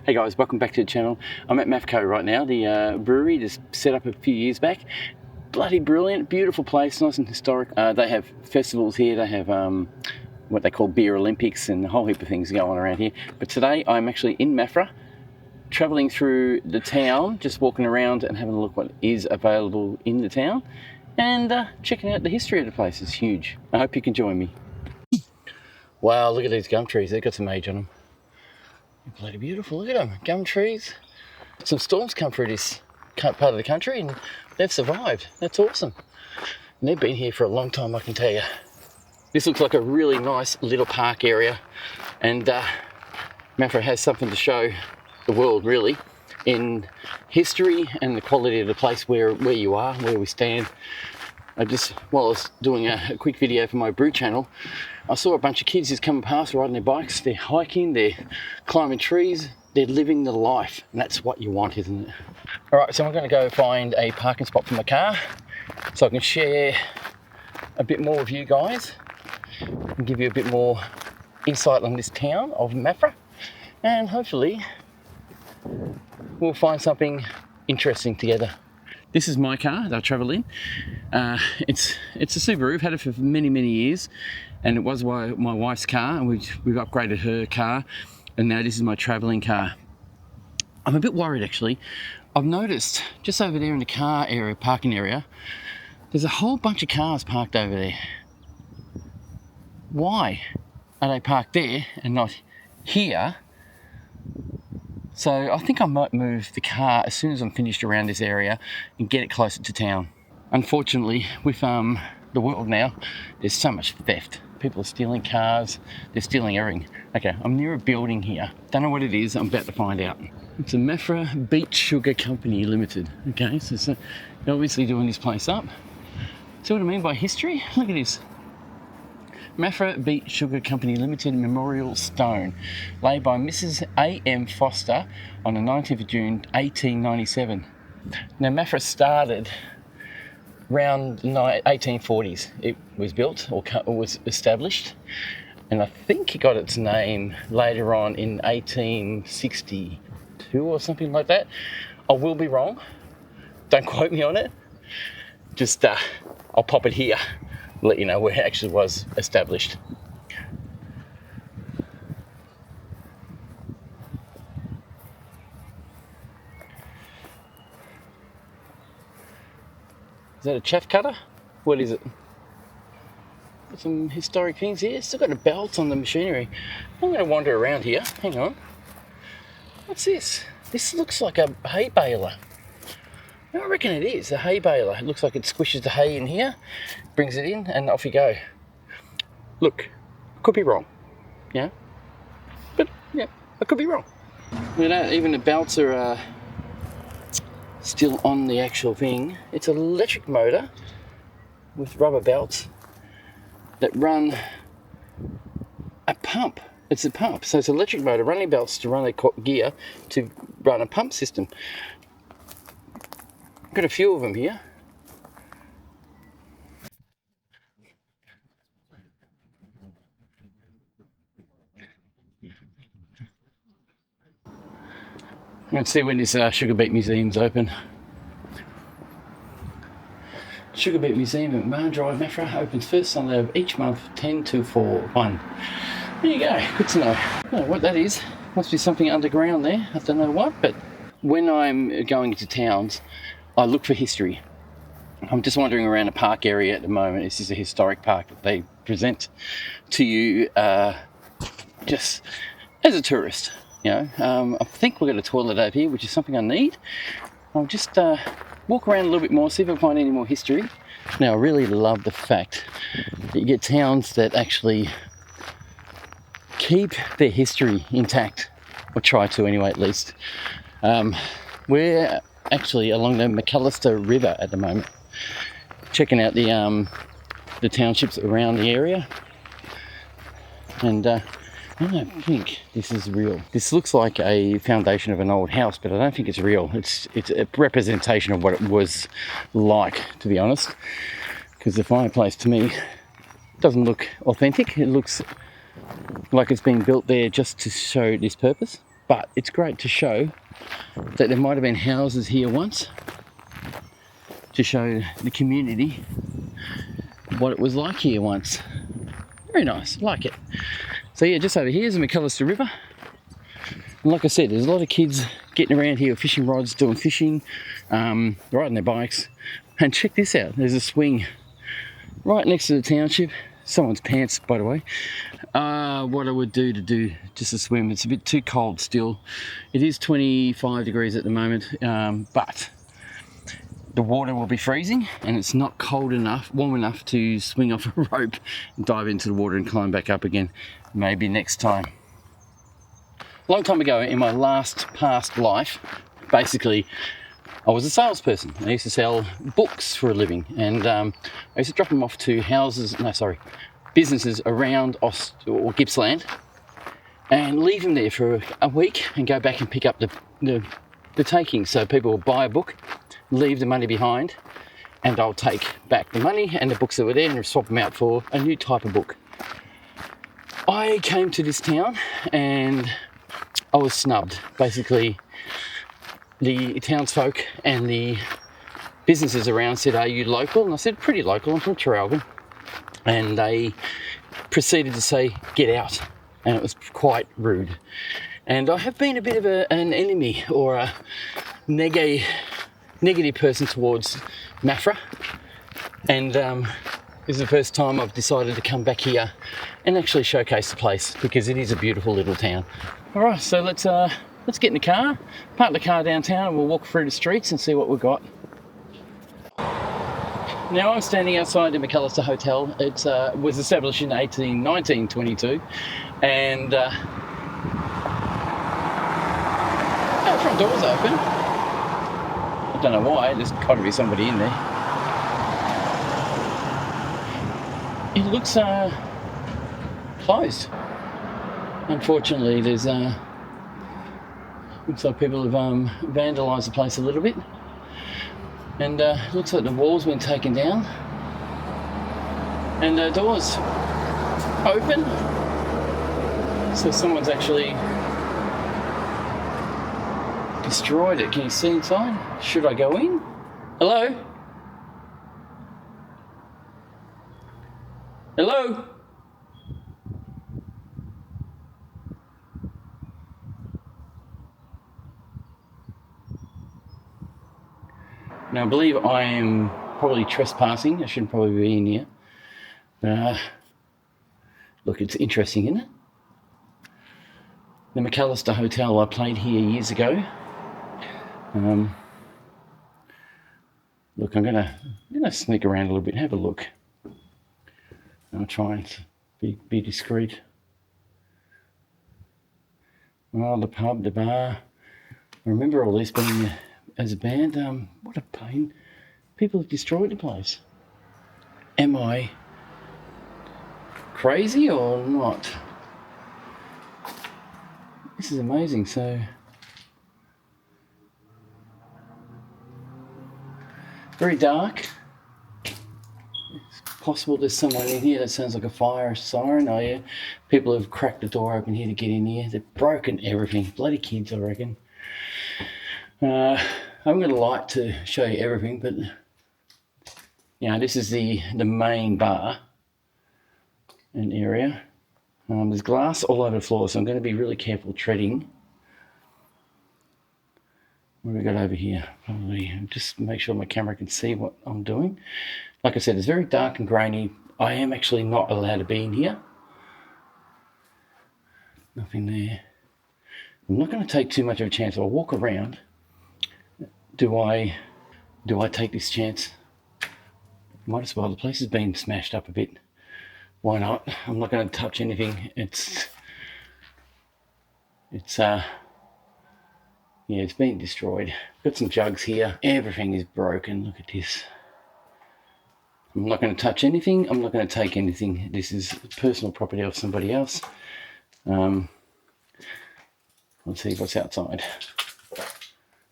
Hey guys, welcome back to the channel. I'm at Maffra right now, the brewery just set up a few years back. Bloody brilliant, beautiful place, nice and historic. They have festivals here, they have what they call beer Olympics and a whole heap of things going on around here. But today I'm actually in Maffra, travelling through the town, just walking around and having a look what is available in the town and checking out the history of the place. It's huge. I hope you can join me. Wow, look at these gum trees, they've got some age on them. Bloody beautiful, look at them, gum trees. Some storms come through this part of the country and they've survived. That's awesome. And they've been here for a long time, I can tell you. This looks like a really nice little park area, and Maffra has something to show the world really in history and the quality of the place where you are, where we stand. While I was doing a quick video for my brew channel, I saw a bunch of kids just coming past riding their bikes. They're hiking, they're climbing trees, they're living the life, and that's what you want, isn't it? All right, so I'm going to go find a parking spot for my car so I can share a bit more with you guys and give you a bit more insight on this town of Maffra, and hopefully we'll find something interesting together. This is my car that I travel in. It's a Subaru. I've had it for many years, and it was my wife's car, and we've upgraded her car, and now this is my travelling car. I'm a bit worried actually. I've noticed just over there in the car area, parking area, there's a whole bunch of cars parked over there. Why are they parked there and not here? So I think I might move the car as soon as I'm finished around this area and get it closer to town. Unfortunately, with the world now, there's so much theft. People are stealing cars, they're stealing everything. Okay, I'm near a building here. Don't know what it is, I'm about to find out. It's a Maffra Beet Sugar Company Limited. Okay, so they're obviously doing this place up. See what I mean by history? Look at this. Maffra Beet Sugar Company Limited Memorial Stone, laid by Mrs. A.M. Foster on the 19th of June 1897. Now Maffra started around the 1840s. It was built or was established, and I think it got its name later on in 1862 or something like that. I will be wrong, don't quote me on it. Just I'll pop it here, let you know where it actually was established. Is that a chaff cutter? What is it? Got some historic things here. Still got the belts on the machinery. I'm going to wander around here. Hang on. What's this? This looks like a hay baler. I reckon it is a hay baler. It looks like it squishes the hay in here, brings it in, and off you go. Look, could be wrong, yeah, but yeah, I could be wrong. You know, even the belts are still on the actual thing. It's an electric motor with rubber belts that run a pump. It's a pump, so it's an electric motor running belts to run a gear to run a pump system. Got a few of them here. Let's see when this Sugar Beet Museum's open. Sugar Beet Museum at Mar Drive, Maffra, opens first Sunday of each month, 10 to 4/1. There you go, good to know. I don't know what that is. Must be something underground there. I don't know what, but when I'm going into towns, I look for history. I'm just wandering around a park area at the moment. This is a historic park that they present to you just as a tourist. You know, I think we've got a toilet over here, which is something I need. I'll just walk around a little bit more, see if I can find any more history. Now, I really love the fact that you get towns that actually keep their history intact, or try to anyway, at least. We're actually along the McAllister River at the moment, checking out the townships around the area, and I don't think this is real. This looks like a foundation of an old house, but I don't think it's real. It's a representation of what it was like, to be honest, because the fireplace to me doesn't look authentic. It looks like it's been built there just to show this purpose, but it's great to show that there might have been houses here once, to show the community what it was like here once. Very nice, like it. So yeah, just over here is the McAllister River. And like I said, there's a lot of kids getting around here with fishing rods, doing fishing, riding their bikes. And check this out, there's a swing right next to the township. Someone's pants, by the way. What I would do to do just a swim, it's a bit too cold still. It is 25 degrees at the moment, but the water will be freezing and it's not cold enough, warm enough to swing off a rope and dive into the water and climb back up again. Maybe next time. A long time ago in my past life, basically, I was a salesperson. I used to sell books for a living, and I used to drop them off to businesses around Gippsland, and leave them there for a week and go back and pick up the takings. So people will buy a book, leave the money behind, and I'll take back the money and the books that were there and swap them out for a new type of book. I came to this town and I was snubbed. Basically, the townsfolk and the businesses around said, "Are you local?" And I said, "Pretty local, I'm from Traralgon." And they proceeded to say, "Get out." And it was quite rude. And I have been a bit of an enemy or a negative person towards Maffra. And this is the first time I've decided to come back here and actually showcase the place, because it is a beautiful little town. All right, so let's get in the car, park the car downtown, and we'll walk through the streets and see what we've got. Now I'm standing outside the McAllister Hotel. It was established in 1922, and the front door's open. I don't know why, there's got to be somebody in there. It looks closed. Unfortunately, there's looks like people have vandalised the place a little bit, and looks like the wall's been taken down, and the door's open, so someone's actually destroyed it. Can you see inside? Should I go in? Hello? Hello? Now I believe I am probably trespassing. I shouldn't probably be in here. Look, it's interesting, isn't it? The McAllister Hotel, I played here years ago. Look, I'm gonna sneak around a little bit and have a look. I'll try and be discreet. Oh, the pub, the bar. I remember all this being as a band. What a pain. People have destroyed the place. Am I crazy or not? This is amazing. So very dark. It's possible there's someone in here. That sounds like a fire siren. Oh yeah, people have cracked the door open here to get in here. They've broken everything. Bloody kids, I reckon. I haven't got a light to show you everything, but this is the main bar and area. There's glass all over the floor, so I'm going to be really careful treading. What have we got over here? Probably just make sure my camera can see what I'm doing. Like I said, it's very dark and grainy. I am actually not allowed to be in here. Nothing there. I'm not going to take too much of a chance. I'll walk around. Do I take this chance? Might as well. The place has been smashed up a bit. Why not? I'm not going to touch anything. It's been destroyed. Got some jugs here. Everything is broken. Look at this. I'm not going to touch anything. I'm not going to take anything. This is personal property of somebody else. Let's see what's outside.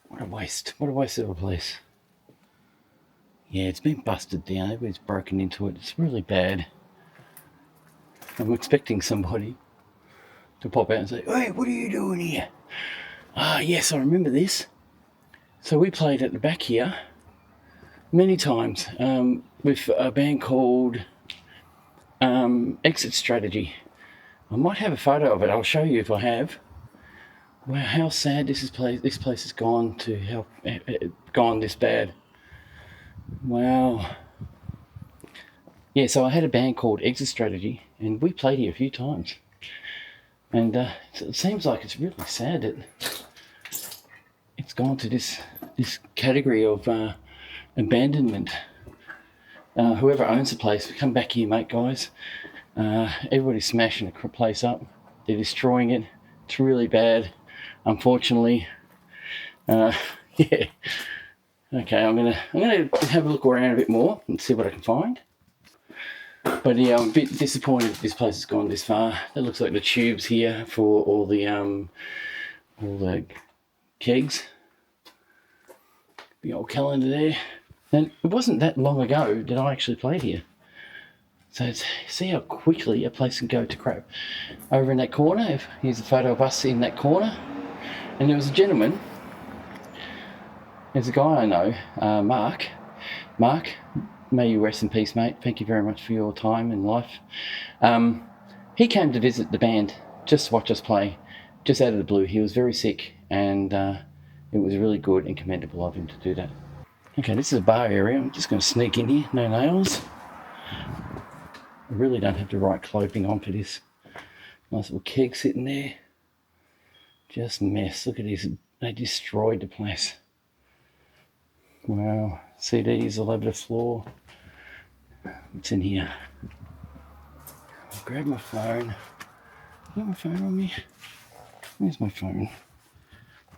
What a waste. What a waste of a place. Yeah, it's been busted down. Everybody's broken into it. It's really bad. I'm expecting somebody. to pop out and say, "Hey, what are you doing here?" Ah, yes, I remember this. So we played at the back here many times with a band called Exit Strategy. I might have a photo of it. I'll show you if I have. Wow, how sad this place has gone to help gone this bad. Wow. Yeah, so I had a band called Exit Strategy, and we played here a few times. And it seems like it's really sad that it's gone to this category of abandonment. Whoever owns the place, come back here, mate, guys. Everybody's smashing the place up. They're destroying it. It's really bad, unfortunately. Yeah. Okay, I'm gonna have a look around a bit more and see what I can find. But yeah, I'm a bit disappointed this place has gone this far. That looks like the tubes here for all the kegs. The old calendar there. And it wasn't that long ago that I actually played here. So see how quickly a place can go to crap. Over in that corner, here's a photo of us in that corner. And there was a gentleman, there's a guy I know, Mark. Mark, may you rest in peace, mate. Thank you very much for your time and life. He came to visit the band, just to watch us play, just out of the blue. He was very sick, and it was really good and commendable of him to do that. Okay, this is a bar area. I'm just going to sneak in here. No nails. I really don't have the right clothing on for this. Nice little keg sitting there. Just mess. Look at this. They destroyed the place. Wow. CDs all over the floor. What's in here? I'll grab my phone. Got my phone on me? Where's my phone?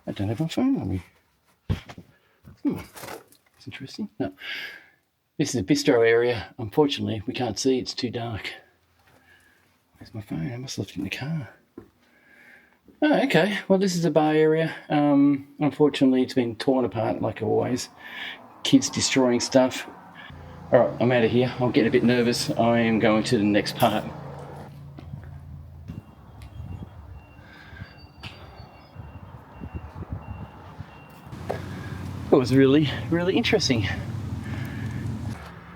I don't have my phone on me. That's interesting. No. This is a bistro area. Unfortunately, we can't see. It's too dark. Where's my phone? I must have left it in the car. Oh, okay. Well, this is a bar area. Unfortunately, it's been torn apart like always. Kids destroying stuff. All right, I'm out of here. I'm getting a bit nervous. I am going to the next part. It was really, really interesting.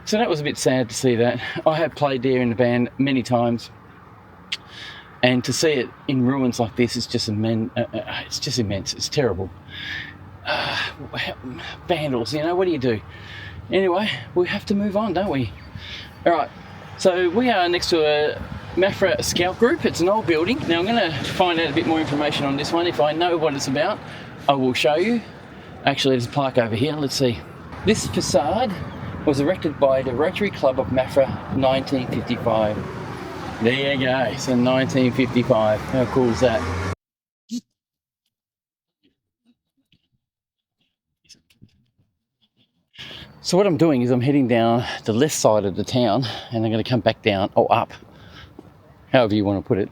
So that was a bit sad to see that. I have played there in the band many times, and to see it in ruins like this is just it's just immense. It's terrible. Vandals, you know, what do you do? Anyway, we have to move on, don't we? All right, so we are next to a Maffra scout group. It's an old building. Now I'm going to find out a bit more information on this one. If I know what it's about, I will show you. Actually, there's a plaque over here. Let's see. This facade was erected by the Rotary Club of Maffra, 1955. There you go. So 1955. How cool is that? So what I'm doing is I'm heading down the left side of the town, and I'm going to come back down, or up, however you want to put it,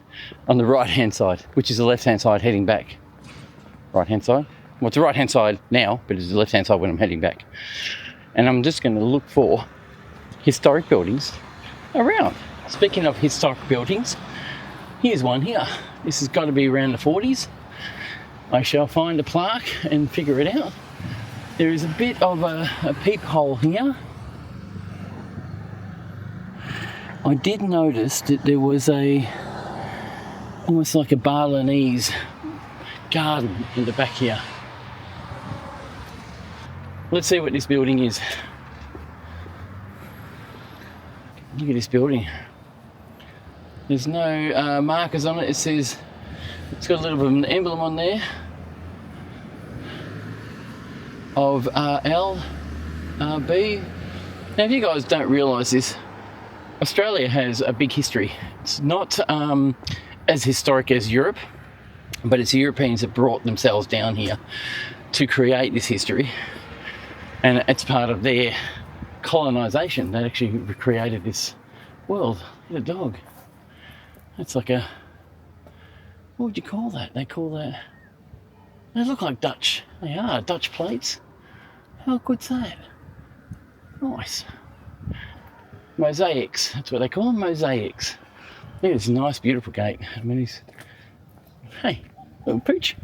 on the right-hand side, which is the left-hand side heading back. Right-hand side? Well, it's the right-hand side now, but it's the left-hand side when I'm heading back. And I'm just going to look for historic buildings around. Speaking of historic buildings, here's one here. This has got to be around the 40s. I shall find a plaque and figure it out. There is a bit of a peephole here. I did notice that there was almost like a Balinese garden in the back here. Let's see what this building is. Look at this building. There's no markers on it. It says, it's got a little bit of an emblem on there of LB. Now, if you guys don't realise this, Australia has a big history. It's not as historic as Europe, but it's the Europeans that brought themselves down here to create this history, and it's part of their colonisation that actually created this world. Look at a dog. That's like a, what would you call that? They look like Dutch. They are Dutch plates. How good's that? Nice. Mosaics. That's what they call them, mosaics. Look at this nice, beautiful gate. I mean, Hey, little pooch.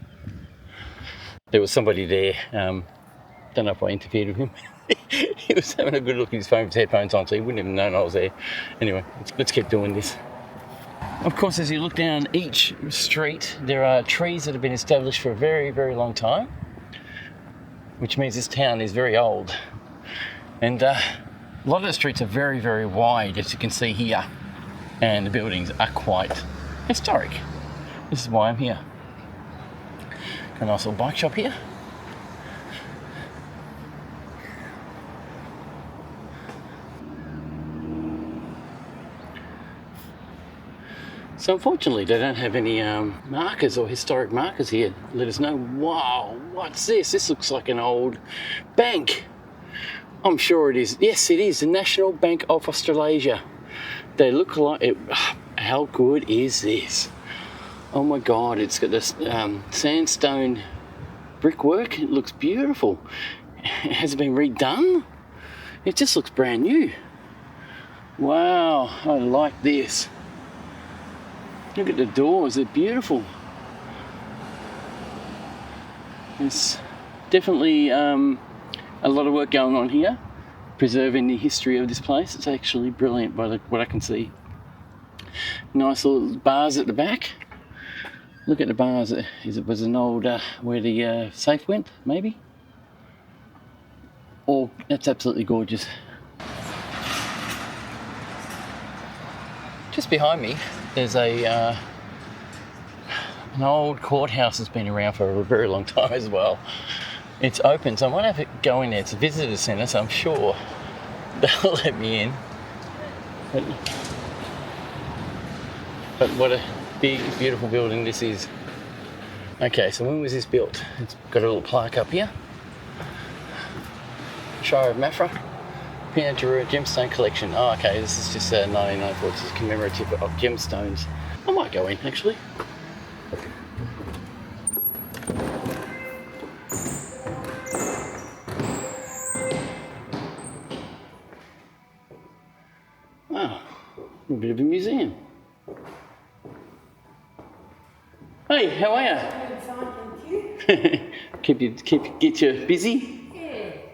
There was somebody there. Don't know if I interfered with him. He was having a good look at his phone with his headphones on, so he wouldn't have known I was there. Anyway, let's keep doing this. Of course, as you look down each street, there are trees that have been established for a very, very long time, which means this town is very old. And a lot of the streets are very, very wide, as you can see here, and the buildings are quite historic. This is why I'm here. Got a nice little bike shop here. So unfortunately they don't have any markers or historic markers here. Let us know. Wow, what's this? This looks like an old bank. I'm sure it is. Yes, it is. The National Bank of Australasia. They look like it. How good is this? Oh my God, it's got this sandstone brickwork. It looks beautiful. Has it been redone? It just looks brand new. Wow, I like this. Look at the doors, they're beautiful. There's definitely a lot of work going on here, preserving the history of this place. It's actually brilliant by what I can see. Nice little bars at the back. Look at the bars. It was an old, where the safe went, maybe? Oh, that's absolutely gorgeous. Just behind me, there's an old courthouse that's been around for a very long time as well. It's open, so I might have to go in there. It's a visitor centre, so I'm sure they'll let me in. But what a big, beautiful building this is. Okay, so when was this built? It's got a little plaque up here. Shire of Maffra. Pinjarra Gemstone Collection. Oh, okay, this is just 1994. It's commemorative of gemstones. I might go in, actually. Wow, a bit of a museum. Hey, how are you? I'm fine, thank you. Get you busy?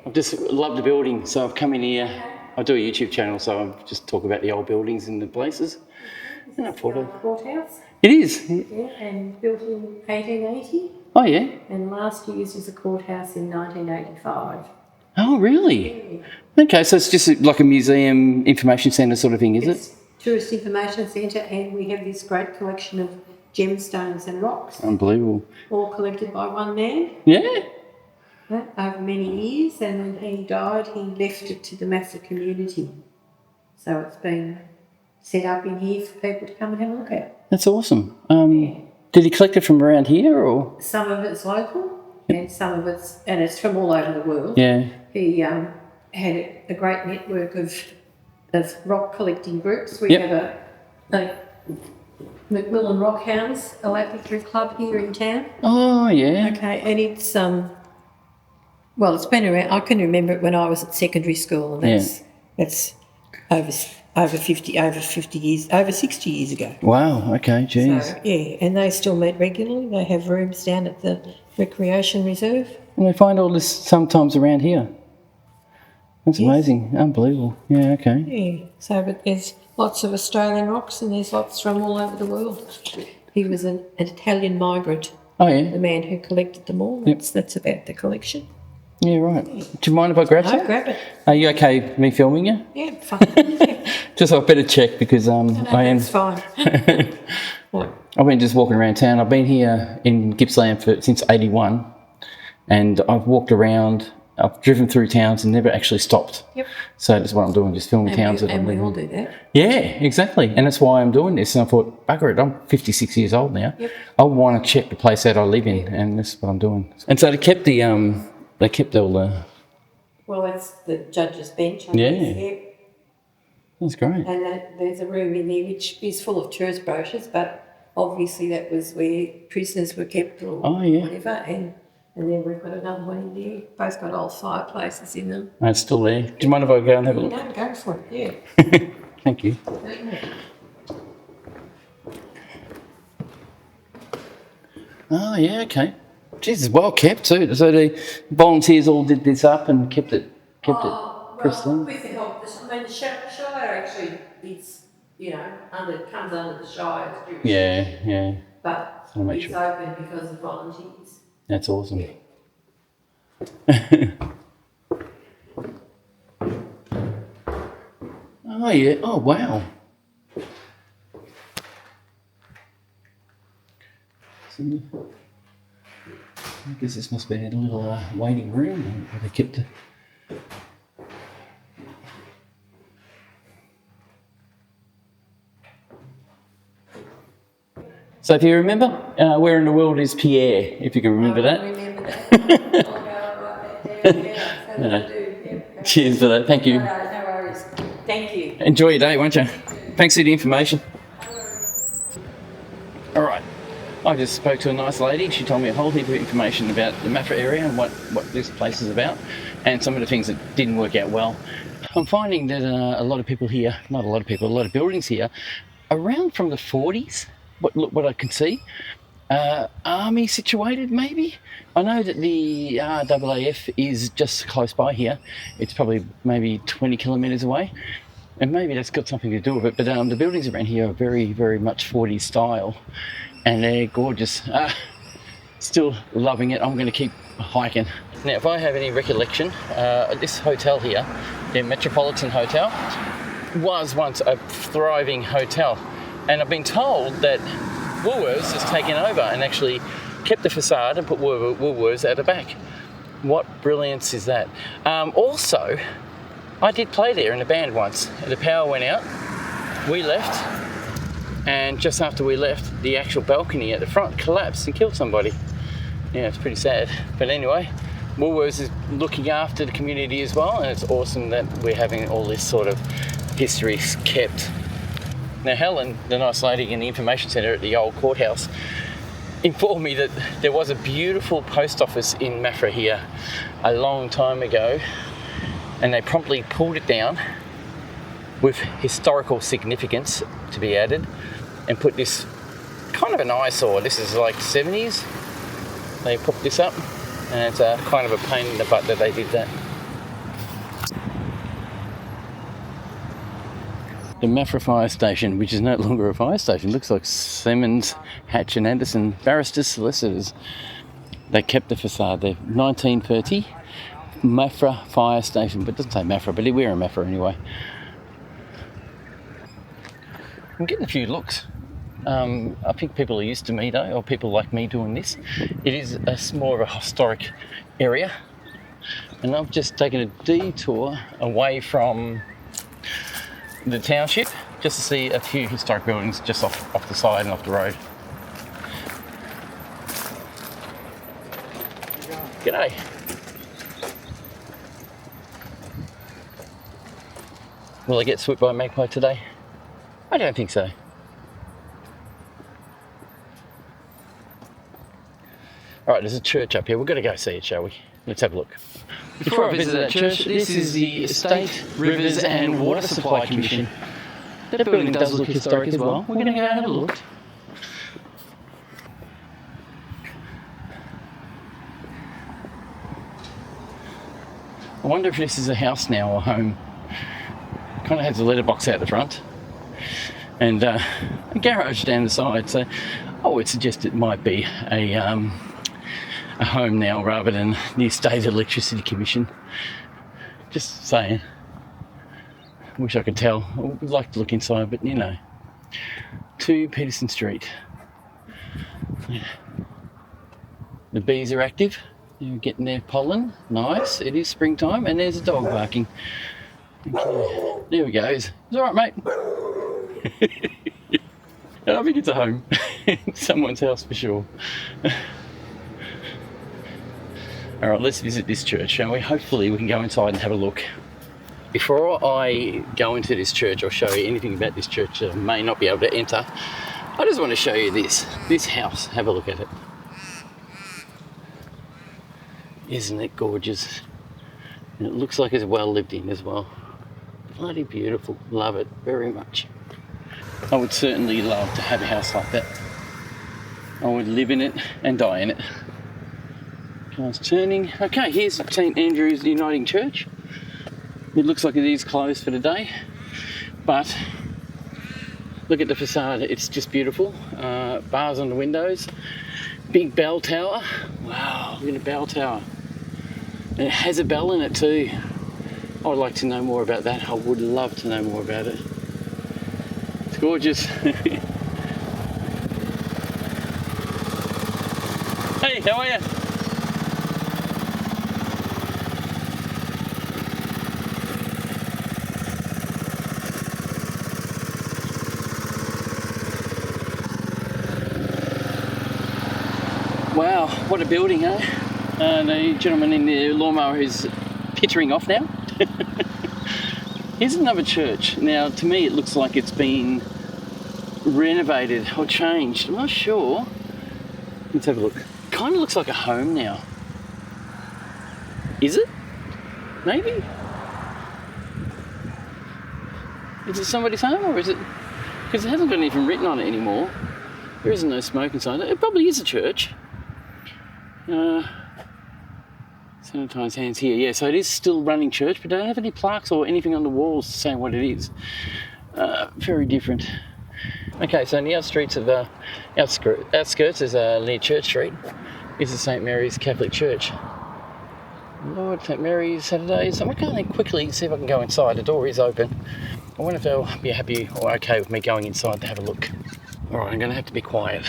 I just love the building, so I've come in here. I do a YouTube channel, so I just talk about the old buildings and the places. And I thought Courthouse. it is. Yeah, and built in 1880. Oh yeah. And last used as a courthouse in 1985. Oh really? Yeah. Okay, so it's just like a museum information centre sort of thing, is it? Tourist information centre, and we have this great collection of gemstones and rocks. Unbelievable. All collected by one man. Yeah. Over many years, and when he died, he left it to the Maffra community. So it's been set up in here for people to come and have a look at. That's awesome. Did he collect it from around here, or? Some of it's local, and some of it's from all over the world. Yeah. He had a great network of rock collecting groups. We have a Macmillan Rock Hounds, a laboratory club here in town. Oh yeah. Okay, and it's well, it's been around. I can remember it when I was at secondary school, and that's over 50 years, over 60 years ago. Wow. Okay. Geez. So, yeah, and they still meet regularly. They have rooms down at the recreation reserve. And they find all this sometimes around here. That's amazing. Unbelievable. Yeah. Okay. Yeah. So, but there's lots of Australian rocks, and there's lots from all over the world. He was an Italian migrant. Oh yeah. The man who collected them all. That's about the collection. Yeah, right. Do you mind if I grab some? No, grab it. Are you okay with me filming you? Yeah, fine. Just I better check because I am. That's fine. I've been just walking around town. I've been here in Gippsland since '81, and I've walked around. I've driven through towns and never actually stopped. Yep. So that's what I'm doing, just filming towns. And we all do that. Yeah, exactly. And that's why I'm doing this. And I thought, bugger it, I'm 56 years old now. Yep. I want to check the place that I live in, and that's what I'm doing. And so they kept all the... Well, that's the judge's bench. Yeah. That's great. And there's a room in there which is full of tourist brochures, but obviously that was where prisoners were kept or whatever. And then we've got another one in there. Both got old fireplaces in them. Oh, it's still there. Do you mind if I go and have a look? No, go for it, yeah. Thank you. Oh, yeah, okay. Jesus, well kept too. So the volunteers all did this up and kept it pristine. Well, with the help, the Shire actually is, comes under the Shire's jurisdiction. Yeah. But it's open because of volunteers. That's awesome. Yeah. Oh, yeah. Oh, wow. I guess this must be a little waiting room where they kept it. So if you remember, where in the world is Pierre, if you can remember that? I remember that. I'll write that down, yeah. So I do, yeah. Cheers for that, thank you. No worries. Thank you. Enjoy your day, won't you? Thanks for the information. All right. I just spoke to a nice lady. She told me a whole heap of information about the Maffra area and what this place is about, and some of the things that didn't work out well. I'm finding that a lot of people here, not a lot of people, a lot of buildings here, around from the 40s, what I can see, army situated maybe. I know that the RAAF is just close by here. It's probably maybe 20 kilometres away, and maybe that's got something to do with it. But the buildings around here are very, very much 40s style, and they're gorgeous. Still loving it. I'm going to keep hiking. Now, if I have any recollection, this hotel here, the Metropolitan Hotel, was once a thriving hotel. And I've been told that Woolworths has taken over and actually kept the facade and put Woolworths at the back. What brilliance is that? Also, I did play there in a band once. The power went out, we left, and just after we left, the actual balcony at the front collapsed and killed somebody. Yeah, it's pretty sad. But anyway, Woolworths is looking after the community as well, and it's awesome that we're having all this sort of history kept. Now, Helen, the nice lady in the information centre at the old courthouse, informed me that there was a beautiful post office in Maffra here a long time ago, and they promptly pulled it down with historical significance to be added and put this kind of an eyesore. This is like 70s. They put this up, and it's kind of a pain in the butt that they did that. The Maffra Fire Station, which is no longer a fire station, looks like Simmons, Hatch and Anderson barristers, solicitors. They kept the facade there. 1930, Maffra Fire Station, but it doesn't say Maffra, but we're in Maffra anyway. I'm getting a few looks. I think people are used to me though, or people like me doing this. It is more of a historic area, and I've just taken a detour away from the township just to see a few historic buildings just off the side and off the road. G'day. Will I get swooped by a magpie today? I don't think so. Alright, there's a church up here. We've got to go see it, shall we? Let's have a look. Before I visit that church, this is the State Rivers and Water Supply Commission. That building does look historic as well. We're going to go have a look. I wonder if this is a house now or a home. Kind of has a letterbox out the front and a garage down the side. So I would suggest it might be a home now rather than the State Electricity Commission. Just saying. Wish I could tell. I would like to look inside, but 2 Peterson Street. The bees are active. They're getting their pollen. Nice. It is springtime, and there's a dog barking. Okay. There we go. It's all right, mate. I think it's a home. Someone's house for sure. All right, let's visit this church, shall we? Hopefully we can go inside and have a look. Before I go into this church or show you anything about this church I may not be able to enter, I just want to show you this house. Have a look at it. Isn't it gorgeous? And it looks like it's well lived in as well. Bloody beautiful. Love it very much. I would certainly love to have a house like that. I would live in it and die in it. Car's turning. Okay, here's St Andrew's Uniting Church. It looks like it is closed for today, but look at the facade. It's just beautiful. Bars on the windows. Big bell tower. Wow, look at the bell tower. And it has a bell in it too. I'd like to know more about that. I would love to know more about it. It's gorgeous. Hey, how are you? Wow, what a building, eh? The gentleman in the lawnmower is pittering off now. Here's another church. Now, to me, it looks like it's been renovated or changed. I'm not sure. Let's have a look. Kind of looks like a home now. Is it? Maybe? Is it somebody's home, or is it? Because it hasn't got anything written on it anymore. There isn't no smoking sign. It probably is a church. Sanitize hands here. Yeah, so it is still running church, but they don't have any plaques or anything on the walls saying what it is. Very different. Okay, so in the outskirts is near Church Street is the St Mary's Catholic Church. Lord, St Mary's Saturdays. I'm going to quickly see if I can go inside. The door is open. I wonder if they'll be happy or okay with me going inside to have a look. All right, I'm going to have to be quiet.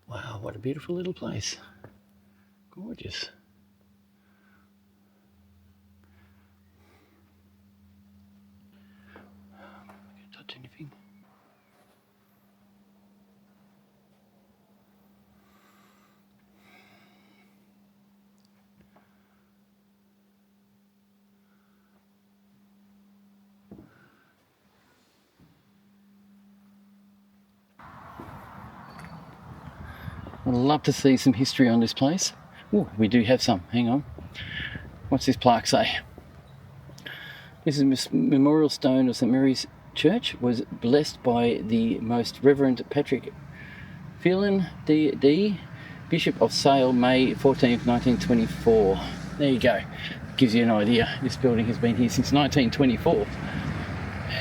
Wow, what a beautiful little place. Gorgeous. I can't touch anything. I'd love to see some history on this place. Oh, we do have some. Hang on. What's this plaque say? This is memorial stone of St Mary's Church, was blessed by the Most Reverend Patrick Phelan D. Bishop of Sale, May 14th, 1924. There you go. Gives you an idea. This building has been here since 1924.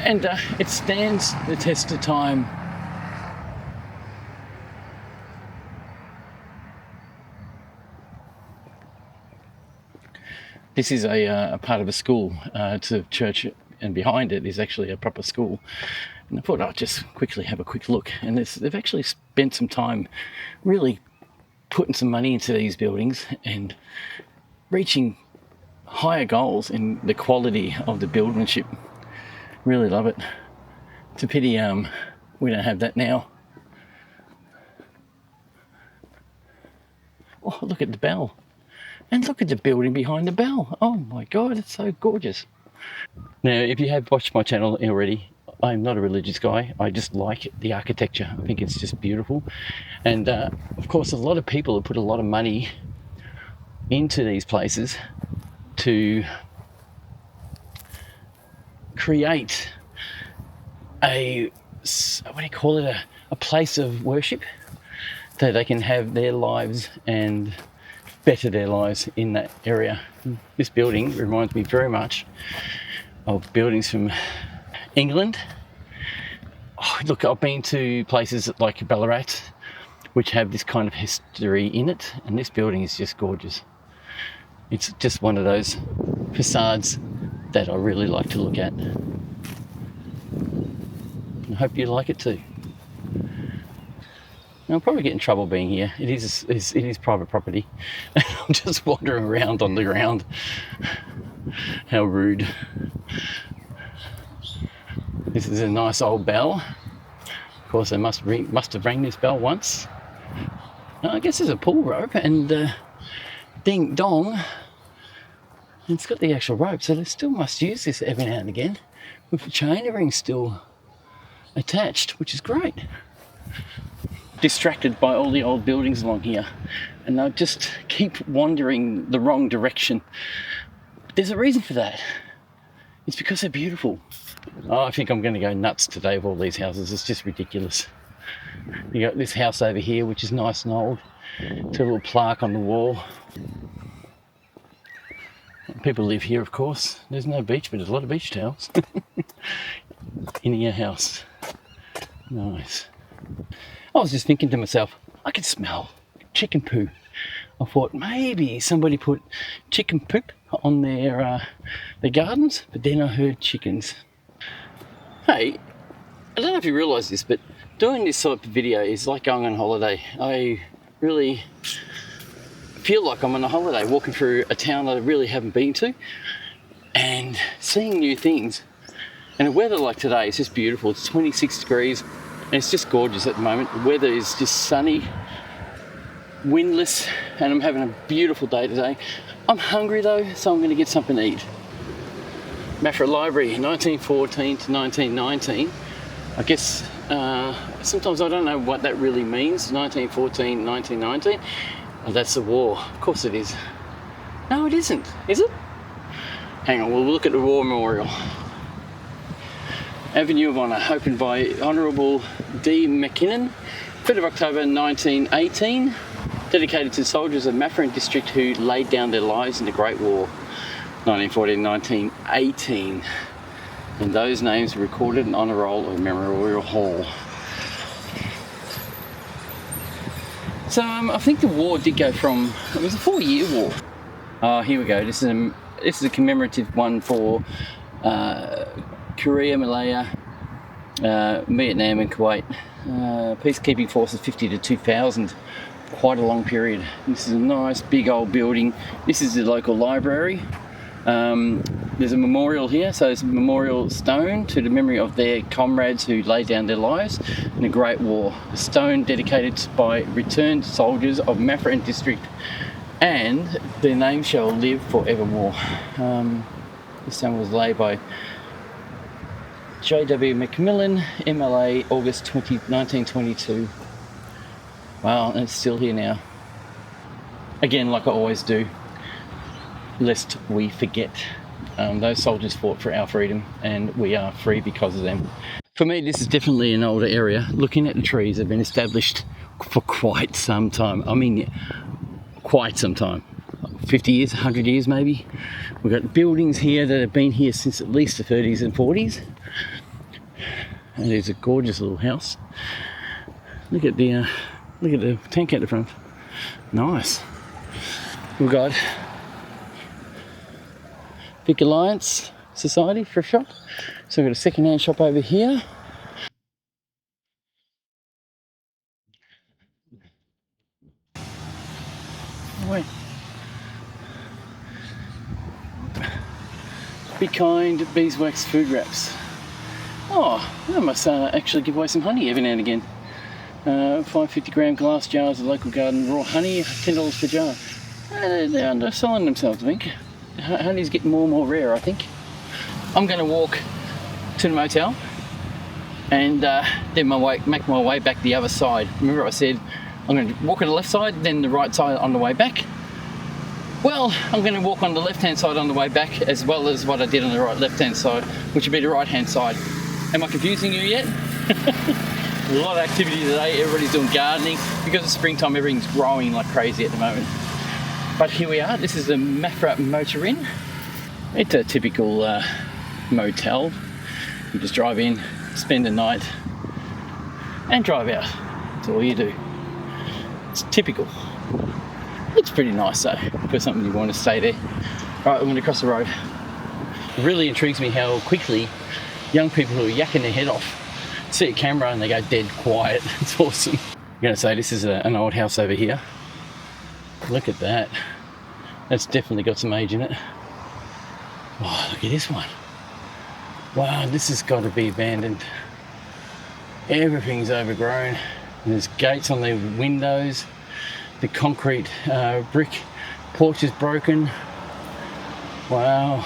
And it stands the test of time. This is a part of a school. It's a church, and behind it is actually a proper school. And I thought I'd just quickly have a quick look. And they've actually spent some time really putting some money into these buildings and reaching higher goals in the quality of the buildmanship. Really love it. It's a pity we don't have that now. Oh, look at the bell. And look at the building behind the bell. Oh my God, it's so gorgeous. Now, if you have watched my channel already, I'm not a religious guy. I just like the architecture. I think it's just beautiful. And of course, a lot of people have put a lot of money into these places to create a place of worship, so they can have their lives and better their lives in that area. This building reminds me very much of buildings from England. Oh, look, I've been to places like Ballarat, which have this kind of history in it, and this building is just gorgeous. It's just one of those facades that I really like to look at. I hope you like it too. I'll probably get in trouble being here. It is private property. I'm just wandering around on the ground. How rude. This is a nice old bell. Of course, they must have rang this bell once. I guess there's a pull rope and ding dong. And it's got the actual rope, so they still must use this every now and again with the chain ring still attached, which is great. Distracted by all the old buildings along here, and I just keep wandering the wrong direction. There's a reason for that. It's because they're beautiful. Oh, I think I'm going to go nuts today with all these houses. It's just ridiculous. You got this house over here, which is nice and old. It's a little plaque on the wall. People live here, of course. There's no beach, but there's a lot of beach towels. In your house. Nice. I was just thinking to myself, I could smell chicken poo. I thought maybe somebody put chicken poop on their gardens, but then I heard chickens. Hey, I don't know if you realise this, but doing this type of video is like going on holiday. I really feel like I'm on a holiday, walking through a town that I really haven't been to and seeing new things. And the weather like today is just beautiful. It's 26 degrees and it's just gorgeous at the moment. The weather is just sunny, windless, and I'm having a beautiful day today. I'm hungry though, so I'm going to get something to eat. Maffra Library, 1914 to 1919. I guess sometimes I don't know what that really means. 1914, 1919. Oh, that's the war. Of course it is. No, it isn't. Is it? Hang on, we'll look at the War Memorial. Avenue of Honour, opened by Honourable D. McKinnon, 3rd of October 1918, dedicated to soldiers of Maffra district who laid down their lives in the Great War, 1914-1918. And those names were recorded in Honour Roll of Memorial Hall. So I think the war did go from, it was a 4-year war. Oh, here we go. This is a commemorative one for Korea, Malaya, Vietnam and Kuwait. Peacekeeping forces 50 to 2000. Quite a long period. This is a nice big old building. This is the local library. There's a memorial here, so it's a memorial stone to the memory of their comrades who laid down their lives in the Great War. A stone dedicated by returned soldiers of Maffra district, and their name shall live forevermore. This stone was laid by J.W. McMillan, MLA, August 1922. Wow, and it's still here now. Again, like I always do, lest we forget. Those soldiers fought for our freedom and we are free because of them. For me, this is definitely an older area. Looking at the trees, they've been established for quite some time. I mean, quite some time. 50 years, 100 years maybe. We've got buildings here that have been here since at least the 30s and 40s. And there's a gorgeous little house. Look at the tank at the front. Nice. We've got Vic Alliance Society for a shop. So we've got a second-hand shop over here. Wait. Be Kind Beeswax food wraps. Oh, I must actually give away some honey every now and again. 550 gram glass jars of local garden raw honey, $10 per jar. They're underselling themselves, I think. Honey's getting more and more rare, I think. I'm going to walk to the motel and then make my way back the other side. Remember I said I'm going to walk on the left side, then the right side on the way back? Well, I'm going to walk on the left-hand side on the way back, as well as what I did on the left-hand side, which would be the right-hand side. Am I confusing you yet? A lot of activity today. Everybody's doing gardening. Because it's springtime, everything's growing like crazy at the moment. But here we are. This is the Maffra Motor Inn. It's a typical motel. You just drive in, spend the night, and drive out. That's all you do. It's typical. Looks pretty nice though, for something you want to stay there. Right, I'm going to cross the road. It really intrigues me how quickly young people who are yakking their head off see a camera and they go dead quiet. It's awesome. I'm going to say this is an old house over here. Look at that. That's definitely got some age in it. Oh, look at this one. Wow, this has got to be abandoned. Everything's overgrown. And there's gates on the windows. The concrete brick porch is broken. Wow.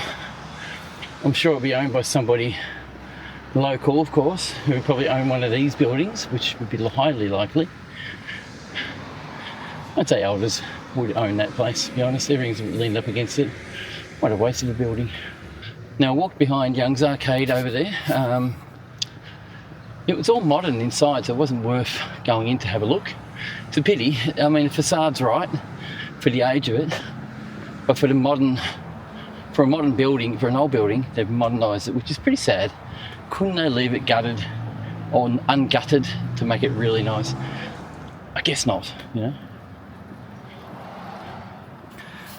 I'm sure it'll be owned by somebody local, of course, who would probably own one of these buildings, which would be highly likely. I'd say elders would own that place, to be honest. Everything's leaned up against it. What a waste of a building. Now I walked behind Young's Arcade over there. It was all modern inside, so it wasn't worth going in to have a look. It's a pity. I mean, the facade's right for the age of it, but for a modern building, for an old building, they've modernised it, which is pretty sad. Couldn't they leave it gutted or ungutted to make it really nice? I guess not, you know.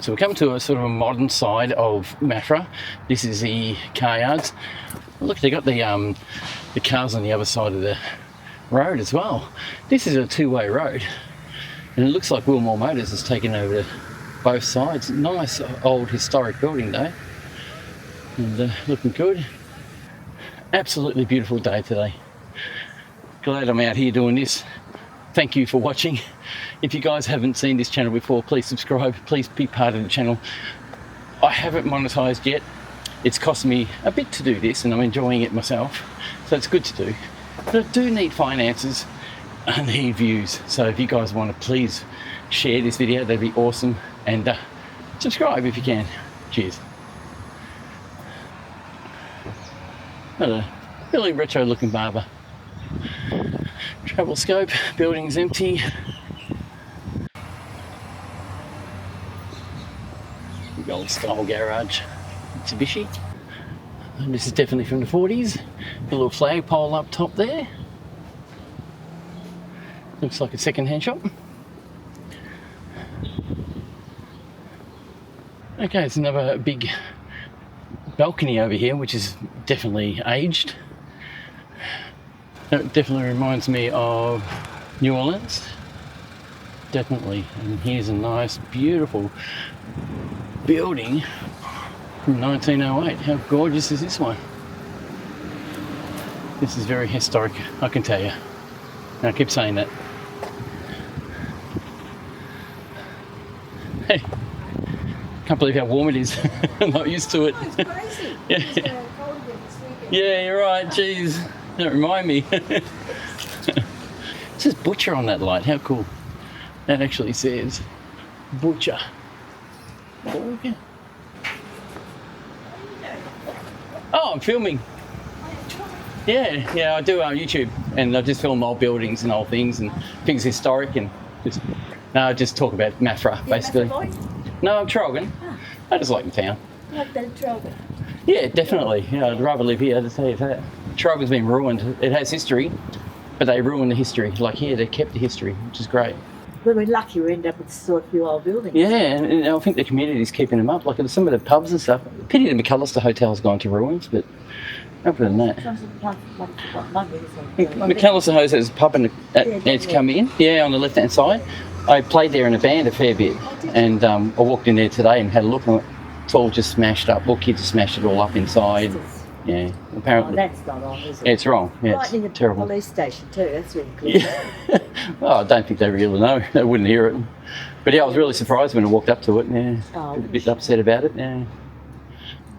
So we come to a sort of a modern side of Maffra. This is the car yards. Look, they got the cars on the other side of the road as well. This is a two-way road, and it looks like Wilmore Motors has taken over both sides. Nice old historic building though, and looking good. Absolutely beautiful day today. Glad I'm out here doing this. Thank you for watching. If you guys haven't seen this channel before, please subscribe, please be part of the channel. I haven't monetized yet. It's cost me a bit to do this and I'm enjoying it myself, so it's good to do. But I do need finances, I need views. So if you guys want to please share this video, that'd be awesome. And subscribe if you can. Cheers. Got a really retro looking barber. Travel scope, building's empty. Big old style garage, Mitsubishi. And this is definitely from the 40s. A little flagpole up top there. Looks like a second-hand shop. Okay, there's another big balcony over here, which is definitely aged. That definitely reminds me of New Orleans. Definitely. And here's a nice, beautiful building from 1908. How gorgeous is this one? This is very historic, I can tell you. And I keep saying that. Hey, can't believe how warm it is. I'm not used to it. Oh, it's crazy. Yeah. Yeah, you're right. Jeez, don't remind me. It says butcher on that light. How cool. That actually says butcher. Oh, I'm filming. Yeah, I do YouTube, and I just film old buildings and old things and things historic, and I just talk about Maffra basically. No, I'm Trogan. I just like the town. Like that Trogan. Yeah, definitely. Yeah, I'd rather live here, to tell you that. Trogan's been ruined. It has history, but they ruined the history. Like here, they kept the history, which is great. Well, we're lucky we end up with still a few old buildings. Yeah, and I think the community's keeping them up. Like some of the pubs and stuff. Pity the McAllister Hotel's gone to ruins, but other than that. McAllister Hotel has a pub it's come in. Yeah, on the left-hand side. I played there in a band a fair bit, and I walked in there today and had a look, and it's all just smashed up. Well, kids have smashed it all up inside. Yeah, apparently. Oh, that's not on, is it? Yeah, it's wrong. Yeah, right near the terrible. police station too. That's really cool. Yeah. Well, I don't think they really know. They wouldn't hear it. But yeah, I was really surprised when I walked up to it. Yeah, oh, a bit upset about it. Yeah.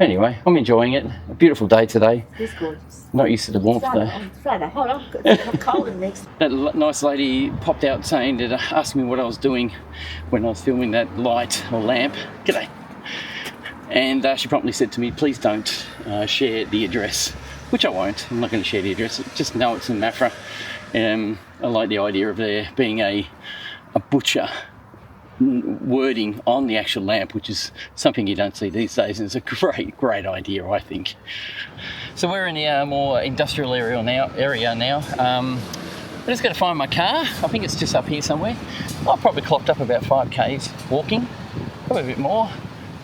Anyway, I'm enjoying it. A beautiful day today. It's gorgeous. Not used to the warmth though. It's Friday. Hold on, it's cold in next. That nice lady popped out saying that, asked me what I was doing when I was filming that light or lamp. G'day. And she promptly said to me, please don't share the address, which I won't. I'm not going to share the address. Just know it's in Maffra. I like the idea of there being a butcher wording on the actual lamp, which is something you don't see these days, and it's a great idea, I think. So we're in the more industrial area now. I'm just going to find my car. I think it's just up here somewhere. I've probably clocked up about 5Ks walking, probably a bit more.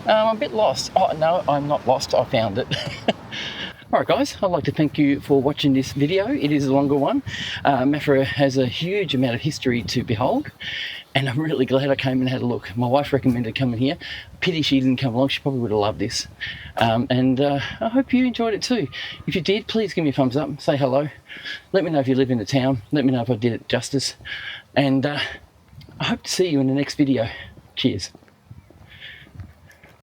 I'm a bit lost. Oh no, I'm not lost, I found it. Alright guys, I'd like to thank you for watching this video. It is a longer one. Maffra has a huge amount of history to behold, and I'm really glad I came and had a look. My wife recommended coming here. Pity she didn't come along, she probably would have loved this. And I hope you enjoyed it too. If you did, please give me a thumbs up, say hello. Let me know if you live in the town. Let me know if I did it justice. And I hope to see you in the next video. Cheers.